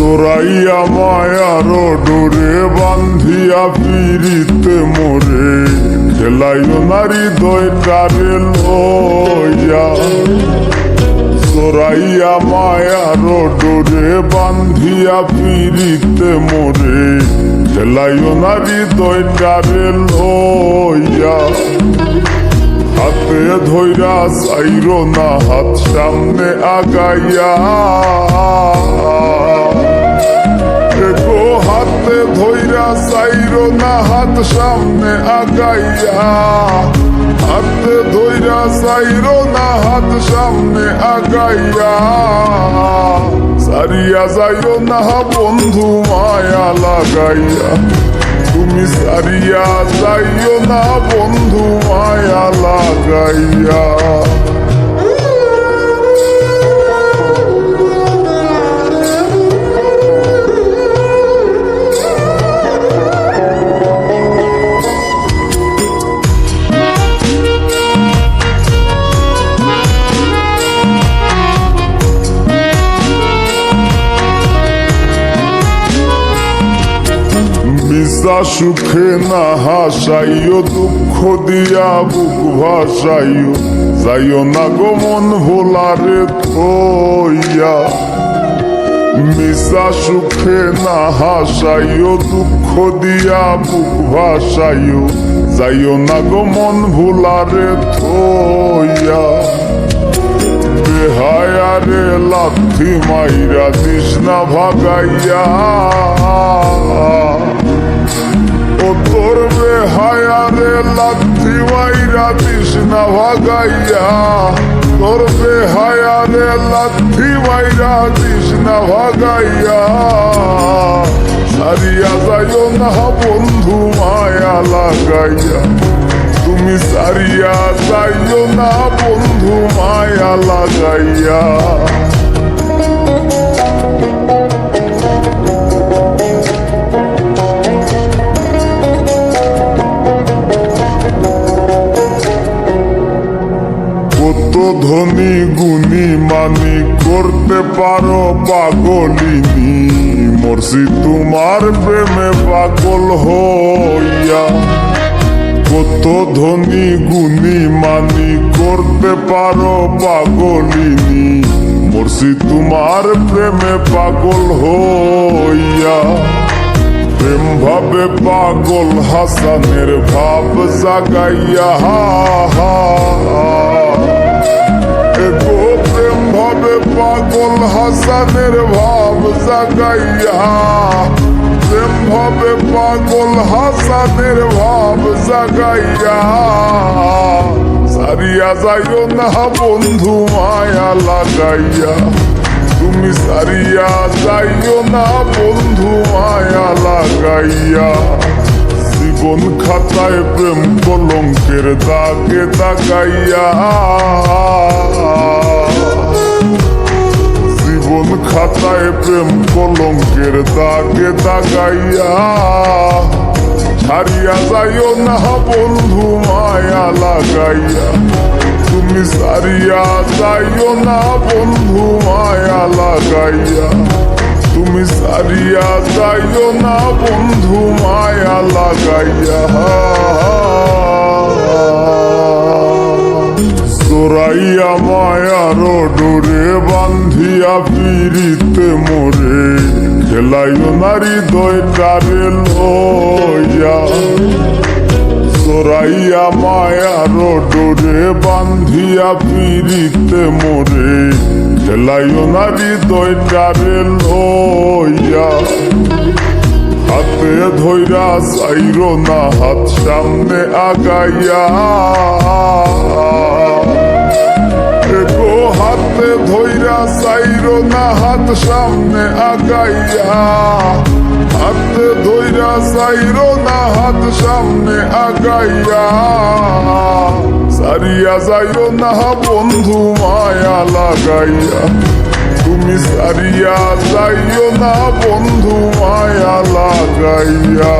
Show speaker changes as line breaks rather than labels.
জড়াইয়া মায়ার ডোরে বান্ধিয়া পিরিতে মোরে খেলাইও নারী দয়টারে লইয়া। জড়াইয়া মায়ার ডোরে বান্ধিয়া পিরিতে মোরে খেলাইও নারী দয়টারে লইয়া। হাতে ধইরা চাইরো না হাত সামনে আগাইয়া। হাতে ধইরা চাইরো না হাত সামনে আগাইয়া। হাতে ধইরা চাইরো না হাত সামনে আগাইয়া। সারিয়া যাইও না বন্ধু মায়া লাগাইয়া। তুমি সারিয়া যাইও না বন্ধু মায়া লাগাইয়া। মিশা সুখে না হাসাইও দুঃখ দিয়া বুক ভাসাইও। যাইও না গো মন ভোলারে থইয়া। মিশা সুখে না হাসাইও দুঃখ দিয়া বুক ভাসাইও। যাইও না গো মন ভোলারে থইয়া। বেহায়ারে লাথি মাইরা দিস না ভাগাইয়া। ও তোর বেহায়ারে লাথি মাইরা দিস না ভাগাইয়া। তোর বেহায়ারে লাথি মাইরা দিস না ভাগাইয়া। সারিয়া যাইও না বন্ধু মায়া লাগাইয়া। তুমি সারিয়া যাইও না বন্ধু মায়া লাগাইয়া। কত ধনী গুণী মানি করতে পারো পাগলিনী। মরছি তোমার প্রেমে পাগল হইয়া। কত ধনী গুণী মানি করতে পারো পাগলিনী। মরছি তোমার প্রেমে পাগল হইয়া। প্রেম ভাবে পাগল হাসানের ভাব জাগাইয়া। এগো প্রেম ভাবে পাগল হাসানের ভাব জাগাইয়া। প্রেম ভাবে পাগল হাসানের ভাব জাগাইয়া। সারিয়া যাইও না বন্ধু মায়া লাগাইয়া। তুমি সারিয়া যাইও না বন্ধু মায়া লাগাইয়া। জীবন খাতায় প্রেম কলঙ্কের দাগে দাগাইয়া। জীবন খাতায় প্রেম কলঙ্কের দাগে দাগাইয়া। ছাড়িয়া যাইও না বন্ধু মায়া লাগাইয়া। তুমি সারিয়া যাইও না বন্ধু মায়া লাগাইয়া। তুমি সারিয়া যাইও না বন্ধু মায়া লাগাইয়া। জড়াইয়া মায়ার ডোরে বান্ধিয়া পিরিতে মোরে খেলাইও নারী দয়টারে লইয়া। জড়াইয়া মায়ার ডোরে বান্ধিয়া পিরিতে মোরে খেলাইও নারী দয়টারে লইয়া। হাতে ধইরা চাইরো না হাত সামনে আগাইয়া। এগো হাতে ধইরা চাইরো না হাত সামনে আগাইয়া। হাতে ধইরা চাইরো না হাত সামনে আগাইয়া। সারিয়া যাইও না বন্ধু মায়া লাগাইয়া। তুমি সারিয়া যাইও না বন্ধু মায়া লাগাইয়া।